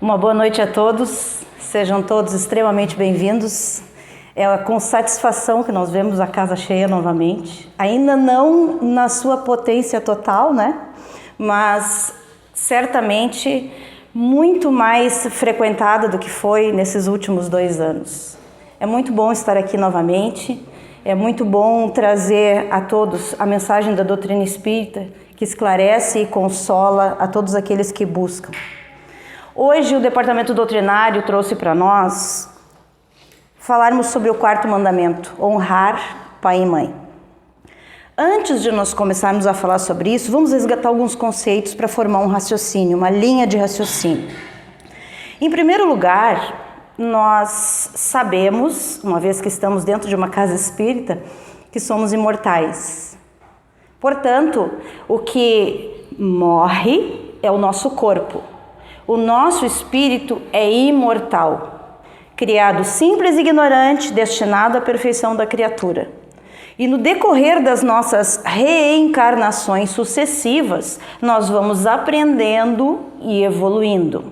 Uma boa noite a todos, sejam todos extremamente bem-vindos. É com satisfação que nós vemos a casa cheia novamente, ainda não na sua potência total, né? Mas certamente muito mais frequentada do que foi nesses últimos 2 anos. É muito bom estar aqui novamente, é muito bom trazer a todos a mensagem da doutrina espírita que esclarece e consola a todos aqueles que buscam. Hoje o Departamento Doutrinário trouxe para nós falarmos sobre o 4º mandamento, honrar pai e mãe. Antes de nós começarmos a falar sobre isso, vamos resgatar alguns conceitos para formar um raciocínio, uma linha de raciocínio. Em primeiro lugar, nós sabemos, uma vez que estamos dentro de uma casa espírita, que somos imortais. Portanto, o que morre é o nosso corpo. O nosso espírito é imortal, criado simples e ignorante, destinado à perfeição da criatura. E no decorrer das nossas reencarnações sucessivas, nós vamos aprendendo e evoluindo.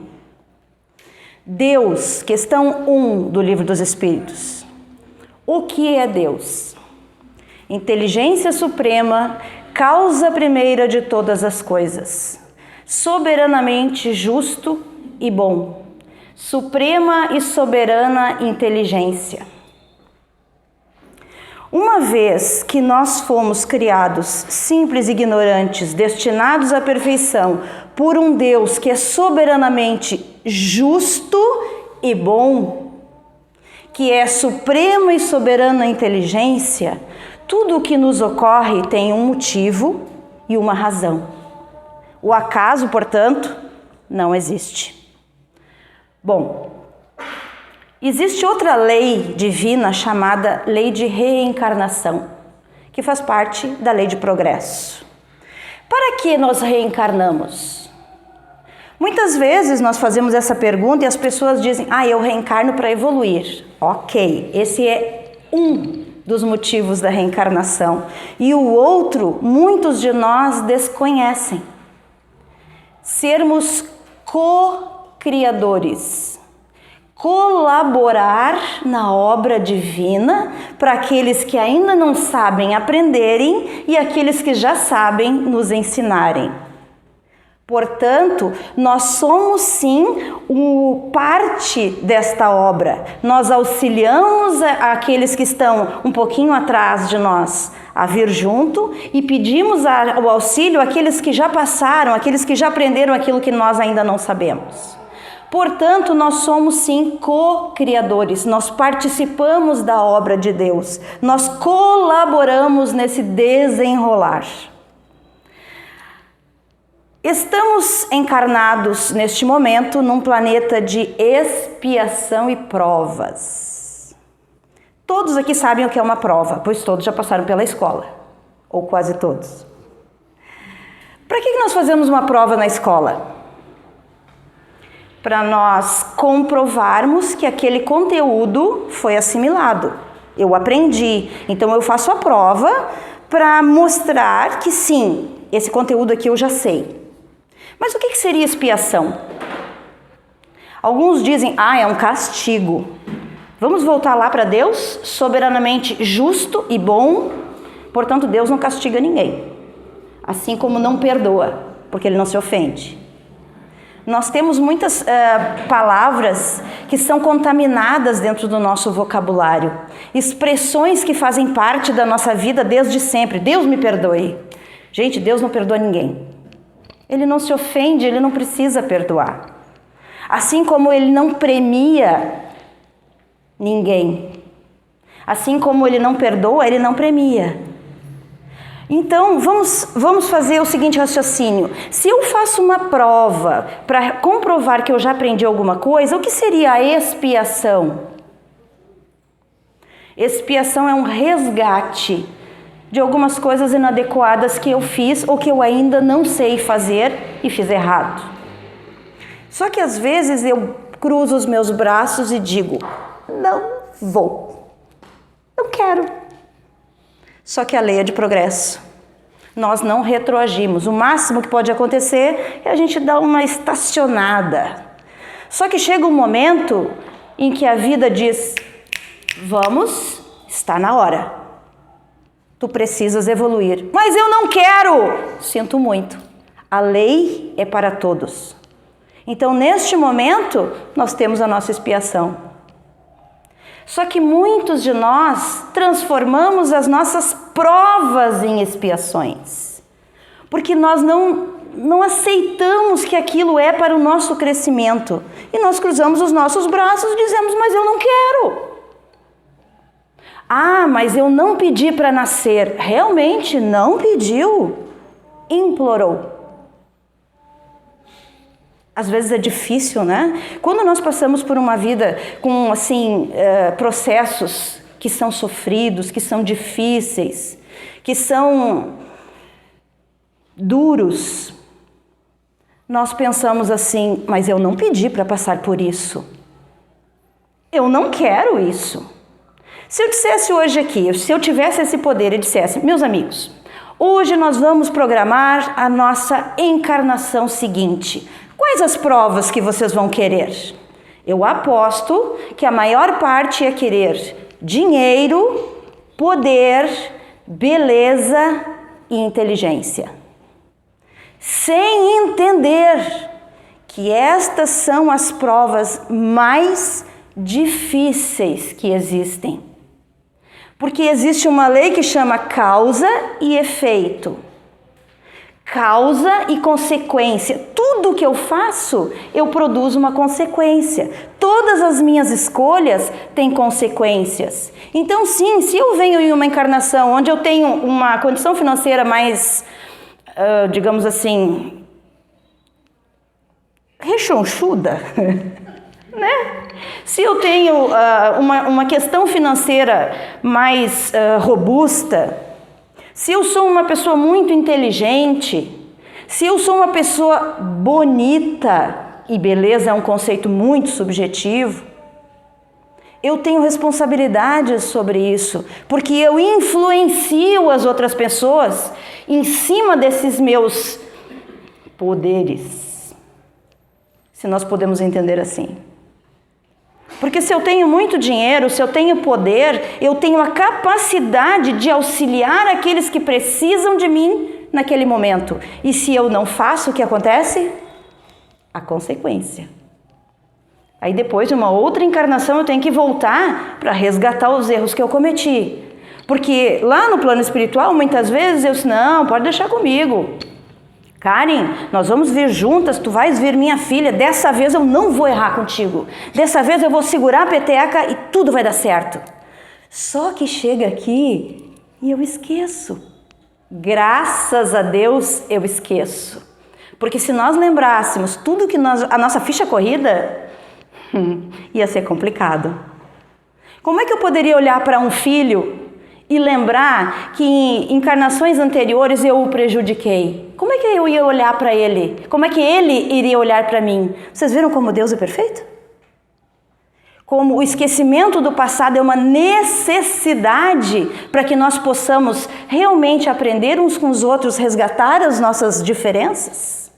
Deus, questão 1 do Livro dos Espíritos. O que é Deus? Inteligência suprema, causa primeira de todas as coisas. Soberanamente justo e bom, suprema e soberana inteligência. Uma vez que nós fomos criados simples e ignorantes, destinados à perfeição, por um Deus que é soberanamente justo e bom, que é suprema e soberana inteligência, tudo o que nos ocorre tem um motivo e uma razão. O acaso, portanto, não existe. Bom, existe outra lei divina chamada lei de reencarnação, que faz parte da lei de progresso. Para que nós reencarnamos? Muitas vezes nós fazemos essa pergunta e as pessoas dizem: eu reencarno para evoluir. Ok, esse é um dos motivos da reencarnação. E o outro, muitos de nós desconhecem. Sermos co-criadores, colaborar na obra divina para aqueles que ainda não sabem aprenderem e aqueles que já sabem nos ensinarem. Portanto, nós somos sim parte desta obra. Nós auxiliamos aqueles que estão um pouquinho atrás de nós a vir junto e pedimos o auxílio àqueles que já passaram, aqueles que já aprenderam aquilo que nós ainda não sabemos. Portanto, nós somos sim co-criadores, nós participamos da obra de Deus, nós colaboramos nesse desenrolar. Estamos encarnados neste momento num planeta de expiação e provas. Todos aqui sabem o que é uma prova, pois todos já passaram pela escola, ou quase todos. Para que nós fazemos uma prova na escola? Para nós comprovarmos que aquele conteúdo foi assimilado. Eu aprendi, então eu faço a prova para mostrar que sim, esse conteúdo aqui eu já sei. Mas o que seria expiação? Alguns dizem, é um castigo. Vamos voltar lá para Deus, soberanamente justo e bom, portanto Deus não castiga ninguém. Assim como não perdoa, porque Ele não se ofende. Nós temos muitas palavras que são contaminadas dentro do nosso vocabulário. Expressões que fazem parte da nossa vida desde sempre. Deus me perdoe. Gente, Deus não perdoa ninguém. Ele não se ofende, Ele não precisa perdoar. Assim como Ele não premia ninguém. Assim como Ele não perdoa, Ele não premia. Então, vamos fazer o seguinte raciocínio. Se eu faço uma prova para comprovar que eu já aprendi alguma coisa, o que seria a expiação? Expiação é um resgate de algumas coisas inadequadas que eu fiz ou que eu ainda não sei fazer e fiz errado. Só que às vezes eu cruzo os meus braços e digo, não vou, não quero. Só que a lei é de progresso. Nós não retroagimos. O máximo que pode acontecer é a gente dar uma estacionada. Só que chega um momento em que a vida diz: vamos, está na hora. Tu precisas evoluir. Mas eu não quero! Sinto muito. A lei é para todos. Então, neste momento, nós temos a nossa expiação. Só que muitos de nós transformamos as nossas provas em expiações. Porque nós não aceitamos que aquilo é para o nosso crescimento. E nós cruzamos os nossos braços e dizemos: mas eu não quero. Ah, mas eu não pedi para nascer. Realmente não pediu. Implorou. Às vezes é difícil, né? Quando nós passamos por uma vida com, assim, processos que são sofridos, que são difíceis, que são duros, nós pensamos assim: mas eu não pedi para passar por isso. Eu não quero isso. Se eu dissesse hoje aqui, se eu tivesse esse poder e dissesse: meus amigos, hoje nós vamos programar a nossa encarnação seguinte. Quais as provas que vocês vão querer? Eu aposto que a maior parte ia querer dinheiro, poder, beleza e inteligência. Sem entender que estas são as provas mais difíceis que existem. Porque existe uma lei que chama causa e efeito. Causa e consequência. Tudo que eu faço, eu produzo uma consequência. Todas as minhas escolhas têm consequências. Então, sim, se eu venho em uma encarnação onde eu tenho uma condição financeira mais, digamos assim, rechonchuda, né? Se eu tenho uma questão financeira mais robusta, se eu sou uma pessoa muito inteligente, se eu sou uma pessoa bonita, e beleza é um conceito muito subjetivo, eu tenho responsabilidades sobre isso, porque eu influencio as outras pessoas em cima desses meus poderes, se nós podemos entender assim. Porque se eu tenho muito dinheiro, se eu tenho poder, eu tenho a capacidade de auxiliar aqueles que precisam de mim naquele momento. E se eu não faço, o que acontece? A consequência. Aí depois de uma outra encarnação eu tenho que voltar para resgatar os erros que eu cometi. Porque lá no plano espiritual, muitas vezes eu disse: não, pode deixar comigo. Karen, nós vamos vir juntas, tu vais ver minha filha, dessa vez eu não vou errar contigo. Dessa vez eu vou segurar a peteca e tudo vai dar certo. Só que chega aqui e eu esqueço. Graças a Deus eu esqueço. Porque se nós lembrássemos tudo que a nossa ficha corrida, ia ser complicado. Como é que eu poderia olhar para um filho e lembrar que em encarnações anteriores eu o prejudiquei? Como é que eu ia olhar para ele? Como é que ele iria olhar para mim? Vocês viram como Deus é perfeito? Como o esquecimento do passado é uma necessidade para que nós possamos realmente aprender uns com os outros, resgatar as nossas diferenças.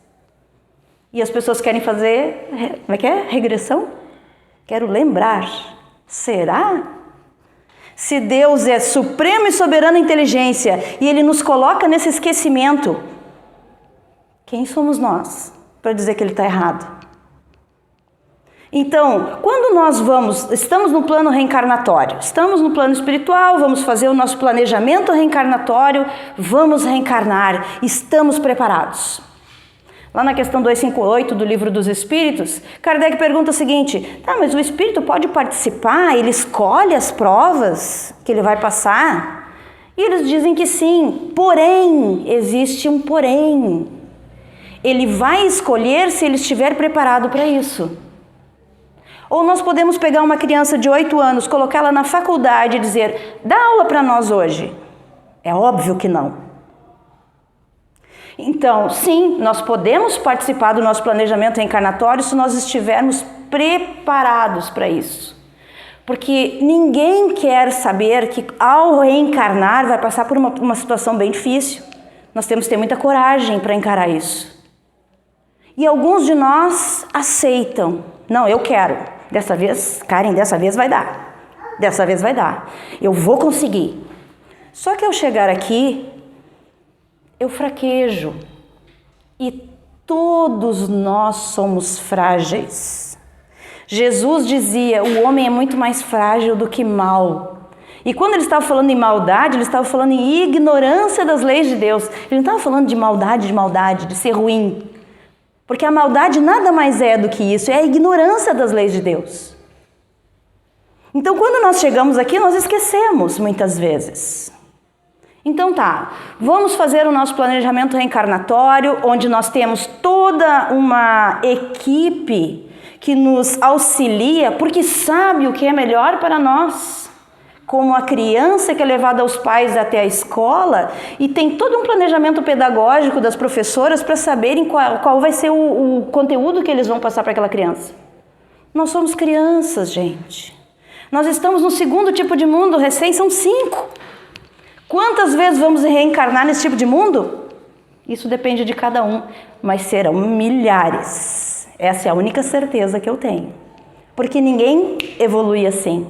E as pessoas querem fazer, como é que é? Regressão? Quero lembrar. Será? Se Deus é supremo e soberana inteligência e Ele nos coloca nesse esquecimento, quem somos nós para dizer que Ele está errado? Então, quando nós estamos no plano reencarnatório, estamos no plano espiritual, vamos fazer o nosso planejamento reencarnatório, vamos reencarnar, estamos preparados. Lá na questão 258 do Livro dos Espíritos, Kardec pergunta o seguinte: tá, mas o espírito pode participar? Ele escolhe as provas que ele vai passar? E eles dizem que sim, porém, existe um porém. Ele vai escolher se ele estiver preparado para isso. Ou nós podemos pegar uma criança de 8 anos, colocá-la na faculdade e dizer: dá aula para nós hoje. É óbvio que não. Então, sim, nós podemos participar do nosso planejamento reencarnatório se nós estivermos preparados para isso. Porque ninguém quer saber que ao reencarnar vai passar por uma situação bem difícil. Nós temos que ter muita coragem para encarar isso. E alguns de nós aceitam. Não, eu quero. Dessa vez, Karen, dessa vez vai dar. Dessa vez vai dar. Eu vou conseguir. Só que ao chegar aqui, eu fraquejo. E todos nós somos frágeis. Jesus dizia, o homem é muito mais frágil do que mal. E quando ele estava falando em maldade, ele estava falando em ignorância das leis de Deus. Ele não estava falando de maldade, de ser ruim. Porque a maldade nada mais é do que isso, é a ignorância das leis de Deus. Então, quando nós chegamos aqui, nós esquecemos muitas vezes. Então tá, vamos fazer o nosso planejamento reencarnatório, onde nós temos toda uma equipe que nos auxilia, porque sabe o que é melhor para nós. Como a criança que é levada aos pais até a escola e tem todo um planejamento pedagógico das professoras para saberem qual vai ser o conteúdo que eles vão passar para aquela criança. Nós somos crianças, gente. Nós estamos no segundo tipo de mundo, recém são 5. Quantas vezes vamos reencarnar nesse tipo de mundo? Isso depende de cada um, mas serão milhares. Essa é a única certeza que eu tenho. Porque ninguém evolui assim.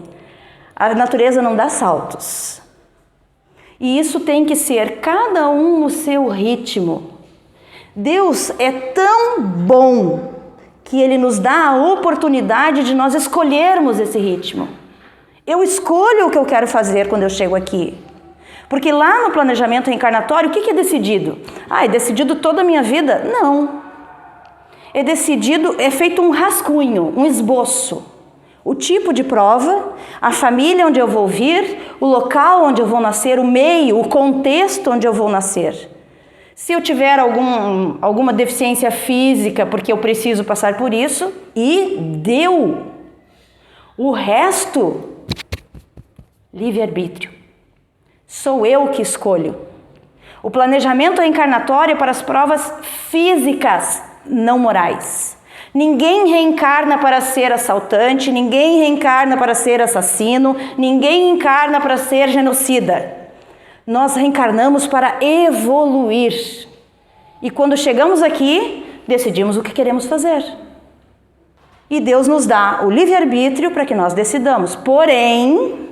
A natureza não dá saltos. E isso tem que ser cada um no seu ritmo. Deus é tão bom que Ele nos dá a oportunidade de nós escolhermos esse ritmo. Eu escolho o que eu quero fazer quando eu chego aqui. Porque lá no planejamento reencarnatório, o que é decidido? É decidido toda a minha vida? Não. É decidido, é feito um rascunho, um esboço. O tipo de prova, a família onde eu vou vir, o local onde eu vou nascer, o meio, o contexto onde eu vou nascer. Se eu tiver alguma deficiência física, porque eu preciso passar por isso, e deu. O resto, livre-arbítrio. Sou eu que escolho. O planejamento reencarnatório é para as provas físicas, não morais. Ninguém reencarna para ser assaltante, ninguém reencarna para ser assassino, ninguém reencarna para ser genocida. Nós reencarnamos para evoluir. E quando chegamos aqui, decidimos o que queremos fazer. E Deus nos dá o livre-arbítrio para que nós decidamos. Porém,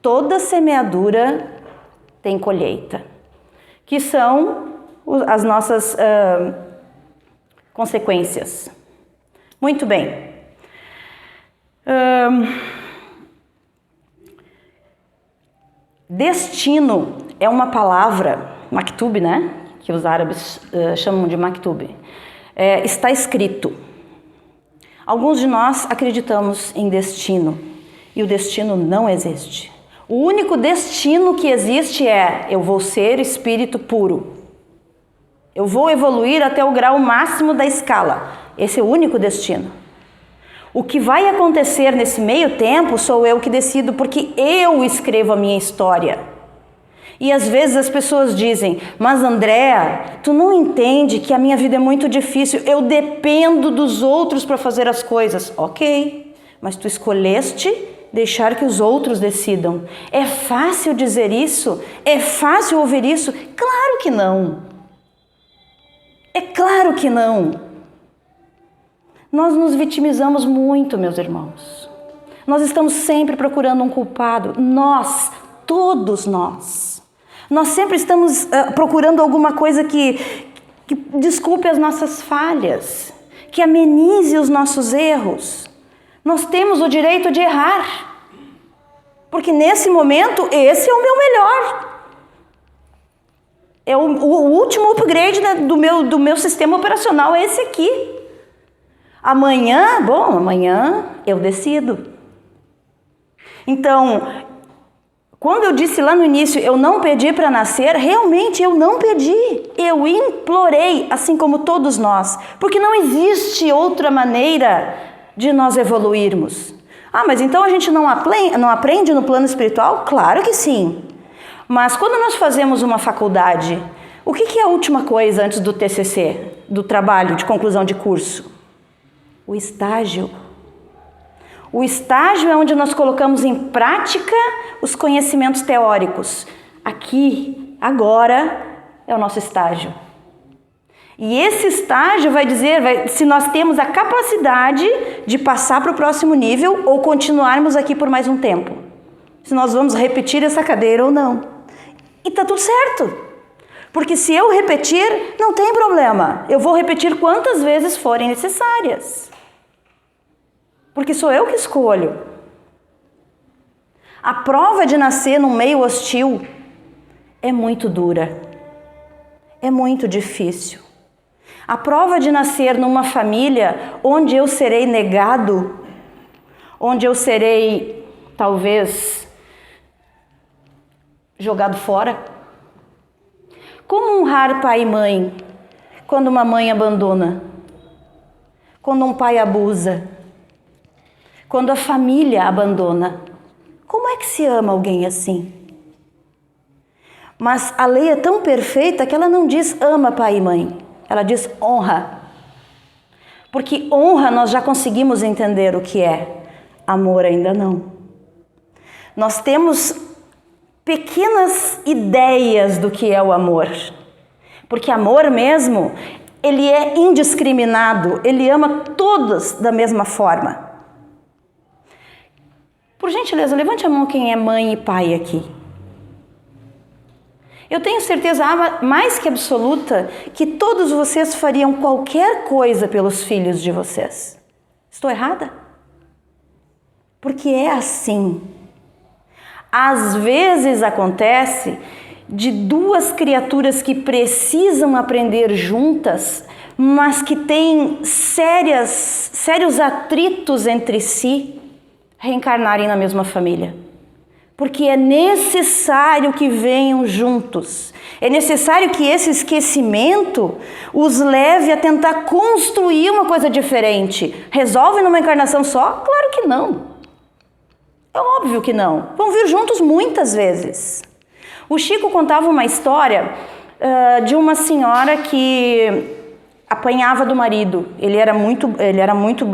toda semeadura tem colheita, que são as nossas consequências. Muito bem. Destino é uma palavra, maktub, né? Que os árabes chamam de maktub. Está escrito. Alguns de nós acreditamos em destino e o destino não existe. O único destino que existe é: eu vou ser espírito puro. Eu vou evoluir até o grau máximo da escala. Esse é o único destino. O que vai acontecer nesse meio tempo sou eu que decido, porque eu escrevo a minha história. E às vezes as pessoas dizem: mas Andréa, tu não entende que a minha vida é muito difícil, eu dependo dos outros para fazer as coisas. Ok, mas tu escolheste deixar que os outros decidam. É fácil dizer isso? É fácil ouvir isso? Claro que não. É claro que não. Nós nos vitimizamos muito, meus irmãos. Nós estamos sempre procurando um culpado. Nós, todos nós. Nós sempre estamos procurando alguma coisa que desculpe as nossas falhas, que amenize os nossos erros. Nós temos o direito de errar. Porque nesse momento, esse é o meu melhor. É o último upgrade do meu sistema operacional, é esse aqui. Amanhã eu decido. Então, quando eu disse lá no início, eu não pedi para nascer, realmente eu não pedi. Eu implorei, assim como todos nós. Porque não existe outra maneira de nós evoluirmos. Mas então a gente não aprende no plano espiritual? Claro que sim. Mas quando nós fazemos uma faculdade, o que é a última coisa antes do TCC, do trabalho de conclusão de curso? O estágio. O estágio é onde nós colocamos em prática os conhecimentos teóricos. Aqui, agora, é o nosso estágio. E esse estágio vai dizer se nós temos a capacidade de passar para o próximo nível ou continuarmos aqui por mais um tempo. Se nós vamos repetir essa cadeira ou não. E tá tudo certo. Porque se eu repetir, não tem problema. Eu vou repetir quantas vezes forem necessárias. Porque sou eu que escolho. A prova de nascer num meio hostil é muito dura. É muito difícil. A prova de nascer numa família onde eu serei negado, onde eu serei, talvez, jogado fora. Como honrar pai e mãe quando uma mãe abandona? Quando um pai abusa? Quando a família abandona? Como é que se ama alguém assim? Mas a lei é tão perfeita que ela não diz ama pai e mãe. Ela diz honra. Porque honra nós já conseguimos entender o que é. Amor ainda não. Nós temos pequenas ideias do que é o amor. Porque amor mesmo, ele é indiscriminado. Ele ama todos da mesma forma. Por gentileza, levante a mão quem é mãe e pai aqui. Eu tenho certeza mais que absoluta que todos vocês fariam qualquer coisa pelos filhos de vocês. Estou errada? Porque é assim. Às vezes acontece de duas criaturas que precisam aprender juntas, mas que têm sérios atritos entre si, reencarnarem na mesma família. Porque é necessário que venham juntos. É necessário que esse esquecimento os leve a tentar construir uma coisa diferente. Resolve numa encarnação só? Claro que não. É óbvio que não. Vão vir juntos muitas vezes. O Chico contava uma história de uma senhora que apanhava do marido. Ele era muito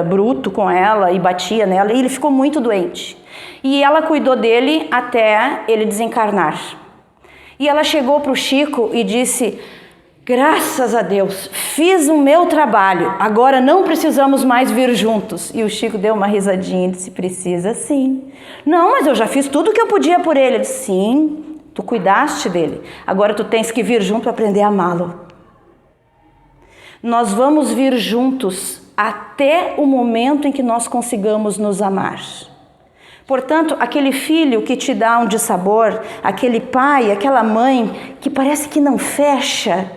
bruto com ela e batia nela e ele ficou muito doente. E ela cuidou dele até ele desencarnar. E ela chegou para o Chico e disse: graças a Deus, fiz o meu trabalho, agora não precisamos mais vir juntos. E o Chico deu uma risadinha e disse: precisa sim. Não, mas eu já fiz tudo o que eu podia por ele. Ele disse: sim, tu cuidaste dele, agora tu tens que vir junto para aprender a amá-lo. Nós vamos vir juntos até o momento em que nós consigamos nos amar. Portanto, aquele filho que te dá um dissabor, aquele pai, aquela mãe que parece que não fecha,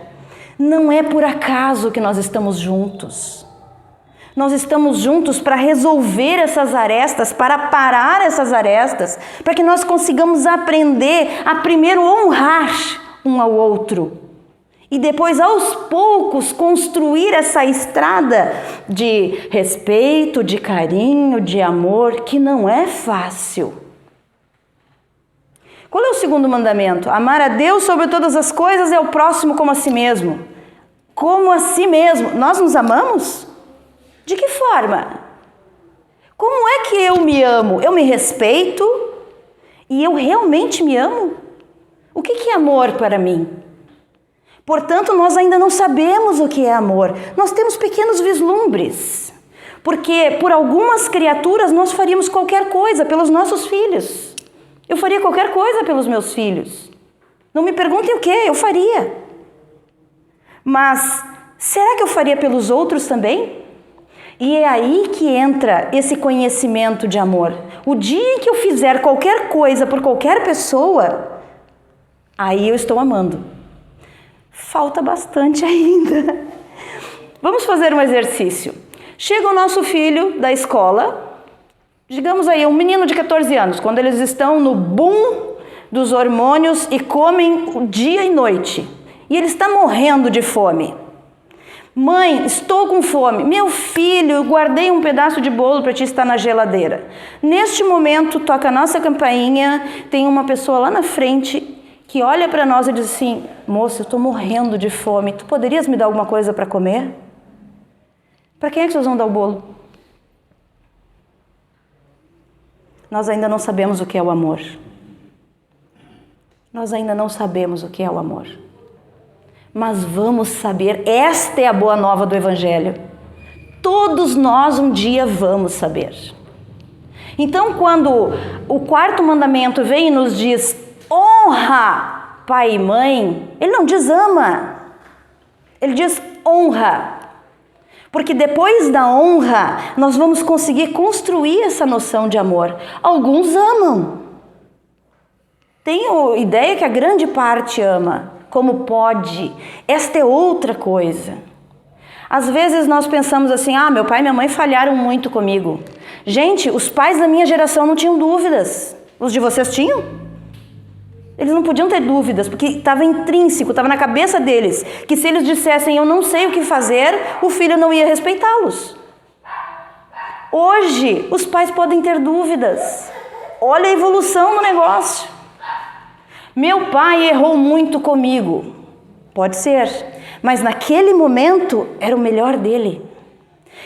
não é por acaso que nós estamos juntos. Nós estamos juntos para resolver essas arestas, para parar essas arestas, para que nós consigamos aprender a primeiro honrar um ao outro. E depois, aos poucos, construir essa estrada de respeito, de carinho, de amor, que não é fácil. Qual é o segundo mandamento? Amar a Deus sobre todas as coisas e ao próximo como a si mesmo. Como a si mesmo. Nós nos amamos? De que forma? Como é que eu me amo? Eu me respeito e eu realmente me amo? O que é amor para mim? Portanto, nós ainda não sabemos o que é amor. Nós temos pequenos vislumbres. Porque por algumas criaturas nós faríamos qualquer coisa pelos nossos filhos. Eu faria qualquer coisa pelos meus filhos. Não me perguntem o que, eu faria. Mas será que eu faria pelos outros também? E é aí que entra esse conhecimento de amor. O dia em que eu fizer qualquer coisa por qualquer pessoa, aí eu estou amando. Falta bastante ainda. Vamos fazer um exercício. Chega o nosso filho da escola, digamos aí, um menino de 14 anos, quando eles estão no boom dos hormônios e comem dia e noite. E ele está morrendo de fome. Mãe, estou com fome. Meu filho, eu guardei um pedaço de bolo para ti estar na geladeira. Neste momento, toca a nossa campainha, tem uma pessoa lá na frente que olha para nós e diz assim: moça, eu estou morrendo de fome, tu poderias me dar alguma coisa para comer? Para quem é que vocês vão dar o bolo? Nós ainda não sabemos o que é o amor. Nós ainda não sabemos o que é o amor. Mas vamos saber, esta é a boa nova do Evangelho. Todos nós um dia vamos saber. Então, quando o quarto mandamento vem e nos diz, honra pai e mãe, ele não diz ama, ele diz honra. Porque depois da honra, nós vamos conseguir construir essa noção de amor. Alguns amam. Tenho ideia que a grande parte ama. Como pode? Esta é outra coisa. Às vezes nós pensamos assim, meu pai e minha mãe falharam muito comigo. Gente, os pais da minha geração não tinham dúvidas. Os de vocês tinham? Eles não podiam ter dúvidas, porque estava intrínseco, estava na cabeça deles, que se eles dissessem, eu não sei o que fazer, o filho não ia respeitá-los. Hoje, os pais podem ter dúvidas. Olha a evolução do negócio. Meu pai errou muito comigo. Pode ser, mas naquele momento era o melhor dele.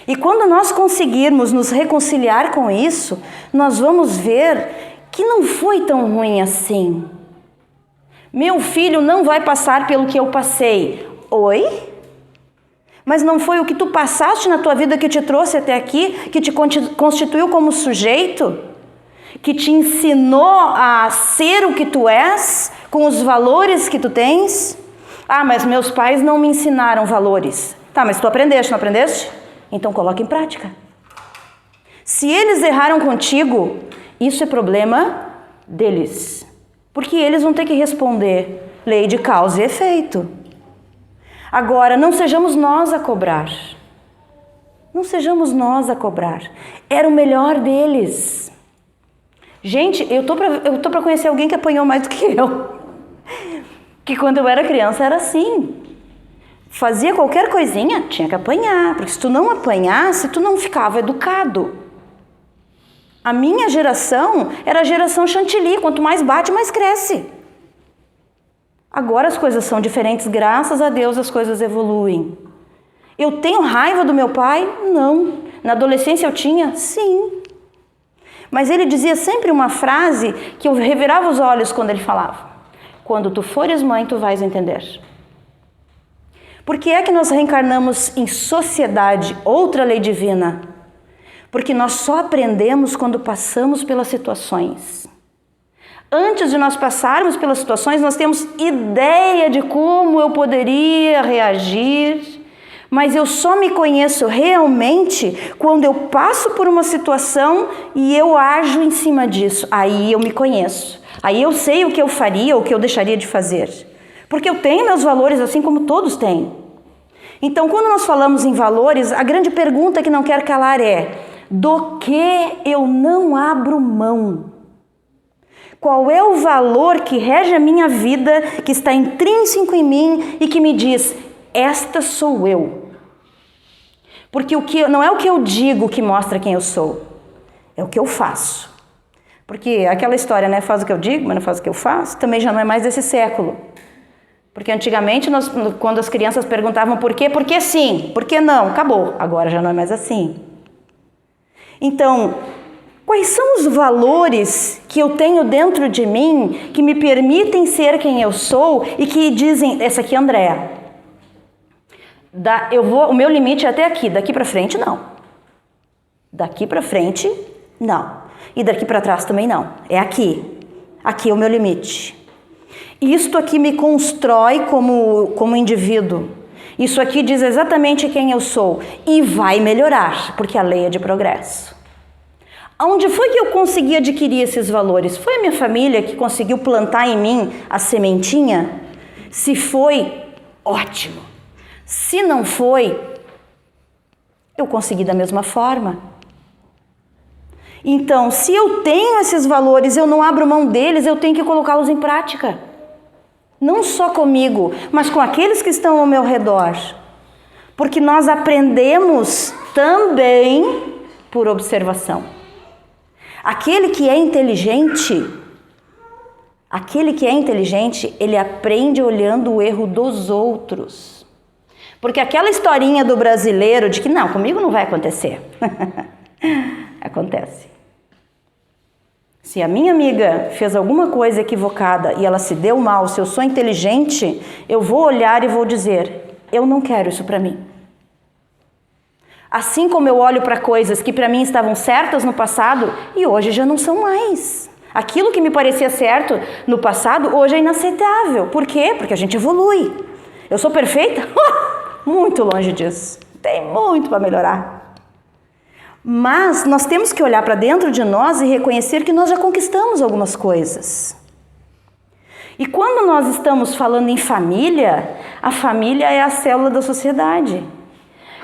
E quando nós conseguirmos nos reconciliar com isso, nós vamos ver que não foi tão ruim assim. Meu filho não vai passar pelo que eu passei. Oi? Mas não foi o que tu passaste na tua vida que te trouxe até aqui, que te constituiu como sujeito? Que te ensinou a ser o que tu és, com os valores que tu tens? Mas meus pais não me ensinaram valores. Tá, mas tu aprendeste, não aprendeste? Então coloca em prática. Se eles erraram contigo, isso é problema deles. Porque eles vão ter que responder. Lei de causa e efeito. Agora, não sejamos nós a cobrar. Não sejamos nós a cobrar. Era o melhor deles. Gente, eu tô para conhecer alguém que apanhou mais do que eu. Que quando eu era criança era assim. Fazia qualquer coisinha, tinha que apanhar. Porque se tu não apanhasse, tu não ficava educado. A minha geração era a geração chantilly. Quanto mais bate, mais cresce. Agora as coisas são diferentes. Graças a Deus as coisas evoluem. Eu tenho raiva do meu pai? Não. Na adolescência eu tinha? Sim. Mas ele dizia sempre uma frase que eu revirava os olhos quando ele falava. Quando tu fores mãe, tu vais entender. Por que é que nós reencarnamos em sociedade, outra lei divina? Porque nós só aprendemos quando passamos pelas situações. Antes de nós passarmos pelas situações, nós temos ideia de como eu poderia reagir, mas eu só me conheço realmente quando eu passo por uma situação e eu ajo em cima disso. Aí eu me conheço. Aí eu sei o que eu faria ou o que eu deixaria de fazer. Porque eu tenho meus valores assim como todos têm. Então, quando nós falamos em valores, a grande pergunta que não quer calar é: do que eu não abro mão? Qual é o valor que rege a minha vida, que está intrínseco em mim e que me diz, esta sou eu? Porque não é o que eu digo que mostra quem eu sou, é o que eu faço. Porque aquela história, né, faz o que eu digo, mas não faz o que eu faço, também já não é mais desse século. Porque antigamente, quando as crianças perguntavam por quê sim, por que não, acabou. Agora já não é mais assim. Então, quais são os valores que eu tenho dentro de mim que me permitem ser quem eu sou e que dizem, essa aqui é a Andréa. O meu limite é até aqui, daqui para frente não. Daqui para frente, não. E daqui para trás também não. É aqui. Aqui é o meu limite. Isto aqui me constrói como indivíduo. Isso aqui diz exatamente quem eu sou. E vai melhorar, porque a lei é de progresso. Onde foi que eu consegui adquirir esses valores? Foi a minha família que conseguiu plantar em mim a sementinha? Se foi, ótimo. Se não foi, eu consegui da mesma forma. Então, se eu tenho esses valores, eu não abro mão deles, eu tenho que colocá-los em prática. Não só comigo, mas com aqueles que estão ao meu redor. Porque nós aprendemos também por observação. Aquele que é inteligente, ele aprende olhando o erro dos outros. Porque aquela historinha do brasileiro de que não, comigo não vai acontecer. Acontece. Se a minha amiga fez alguma coisa equivocada e ela se deu mal, se eu sou inteligente, eu vou olhar e vou dizer, eu não quero isso para mim. Assim como eu olho para coisas que para mim estavam certas no passado e hoje já não são mais. Aquilo que me parecia certo no passado, hoje é inaceitável. Por quê? Porque a gente evolui. Eu sou perfeita? Muito longe disso. Tem muito para melhorar. Mas nós temos que olhar para dentro de nós e reconhecer que nós já conquistamos algumas coisas. E quando nós estamos falando em família, a família é a célula da sociedade.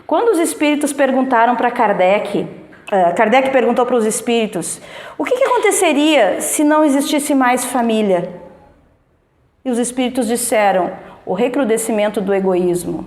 Quando os espíritos perguntaram para Kardec, Kardec perguntou para os espíritos, o que aconteceria se não existisse mais família? E os espíritos disseram, o recrudescimento do egoísmo,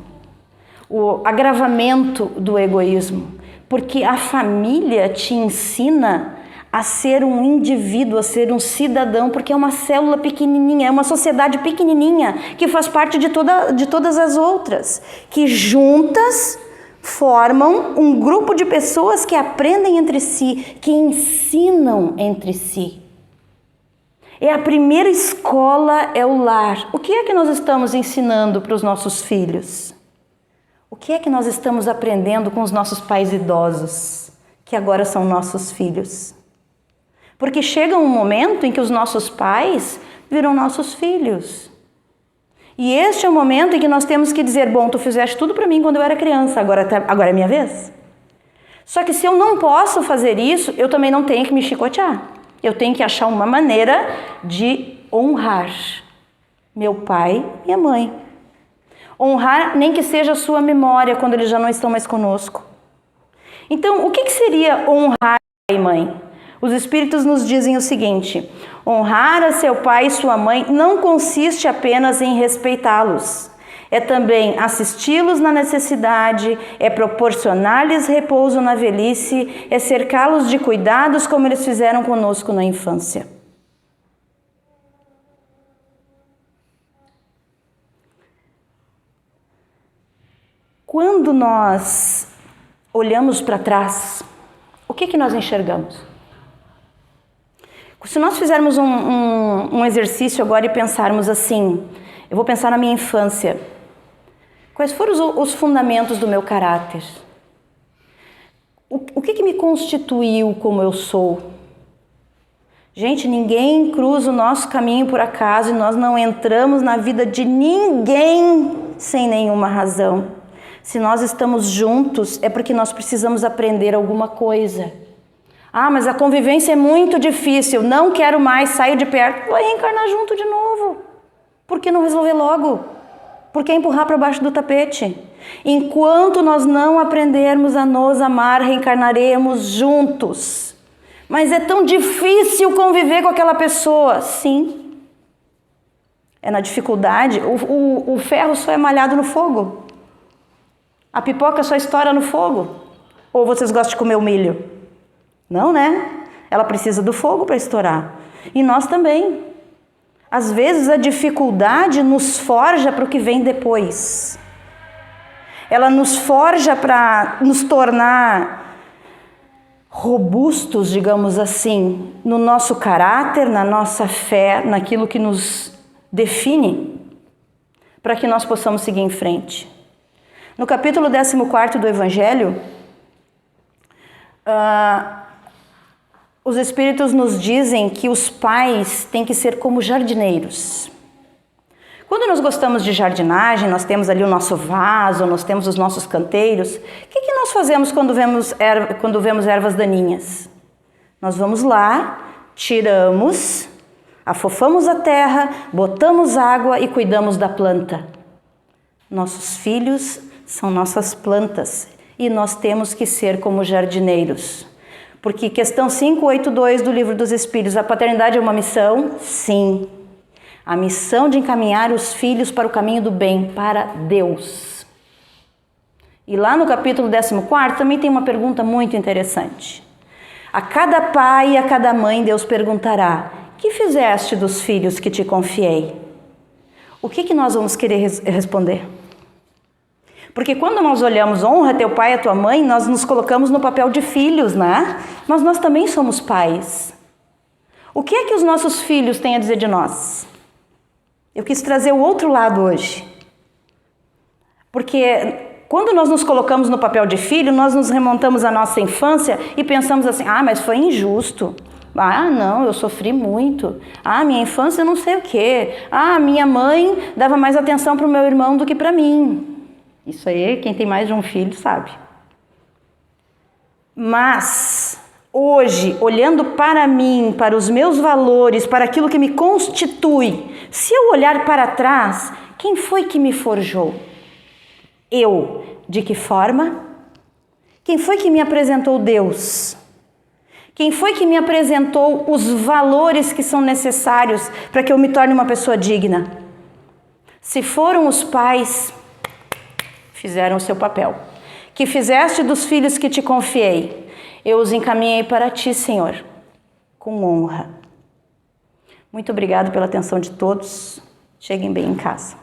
o agravamento do egoísmo, porque a família te ensina a ser um indivíduo, a ser um cidadão, porque é uma célula pequenininha, é uma sociedade pequenininha, que faz parte de todas as outras, que juntas formam um grupo de pessoas que aprendem entre si, que ensinam entre si. É a primeira escola, é o lar. O que é que nós estamos ensinando para os nossos filhos? O que é que nós estamos aprendendo com os nossos pais idosos, que agora são nossos filhos? Porque chega um momento em que os nossos pais viram nossos filhos. E este é o momento em que nós temos que dizer, bom, tu fizeste tudo para mim quando eu era criança, agora é minha vez. Só que se eu não posso fazer isso, eu também não tenho que me chicotear. Eu tenho que achar uma maneira de honrar meu pai e minha mãe. Honrar nem que seja a sua memória quando eles já não estão mais conosco. Então, o que seria honrar pai e mãe? Os espíritos nos dizem o seguinte, honrar a seu pai e sua mãe não consiste apenas em respeitá-los. É também assisti-los na necessidade, é proporcionar-lhes repouso na velhice, é cercá-los de cuidados como eles fizeram conosco na infância. Quando nós olhamos para trás, o que nós enxergamos? Se nós fizermos um exercício agora e pensarmos assim, eu vou pensar na minha infância, quais foram os fundamentos do meu caráter? O que me constituiu como eu sou? Gente, ninguém cruza o nosso caminho por acaso e nós não entramos na vida de ninguém sem nenhuma razão. Se nós estamos juntos, é porque nós precisamos aprender alguma coisa. Ah, mas a convivência é muito difícil, não quero mais, saio de perto. Vai reencarnar junto de novo. Por que não resolver logo? Por que empurrar para baixo do tapete? Enquanto nós não aprendermos a nos amar, reencarnaremos juntos. Mas é tão difícil conviver com aquela pessoa. Sim. É na dificuldade. O ferro só é malhado no fogo. A pipoca só estoura no fogo. Ou vocês gostam de comer o milho? Não, né? Ela precisa do fogo para estourar. E nós também. Às vezes a dificuldade nos forja para o que vem depois. Ela nos forja para nos tornar robustos, digamos assim, no nosso caráter, na nossa fé, naquilo que nos define, para que nós possamos seguir em frente. No capítulo 14 do Evangelho, os espíritos nos dizem que os pais têm que ser como jardineiros. Quando nós gostamos de jardinagem, nós temos ali o nosso vaso, nós temos os nossos canteiros. O que nós fazemos quando vemos ervas daninhas? Nós vamos lá, tiramos, afofamos a terra, botamos água e cuidamos da planta. Nossos filhos são nossas plantas e nós temos que ser como jardineiros. Porque questão 582 do Livro dos Espíritos, a paternidade é uma missão? Sim. A missão de encaminhar os filhos para o caminho do bem, para Deus. E lá no capítulo 14 também tem uma pergunta muito interessante. A cada pai e a cada mãe Deus perguntará, que fizeste dos filhos que te confiei? O que nós vamos querer responder? Porque quando nós olhamos honra teu pai e a tua mãe, nós nos colocamos no papel de filhos, né? Mas nós também somos pais. O que é que os nossos filhos têm a dizer de nós? Eu quis trazer o outro lado hoje. Porque quando nós nos colocamos no papel de filho, nós nos remontamos à nossa infância e pensamos assim, mas foi injusto. Não, eu sofri muito. Minha infância eu não sei o quê. Minha mãe dava mais atenção para o meu irmão do que para mim. Isso aí, quem tem mais de um filho sabe. Mas, hoje, olhando para mim, para os meus valores, para aquilo que me constitui, se eu olhar para trás, quem foi que me forjou? Eu. De que forma? Quem foi que me apresentou Deus? Quem foi que me apresentou os valores que são necessários para que eu me torne uma pessoa digna? Se foram os pais, fizeram o seu papel. Que fizeste dos filhos que te confiei, eu os encaminhei para ti, Senhor, com honra. Muito obrigado pela atenção de todos. Cheguem bem em casa.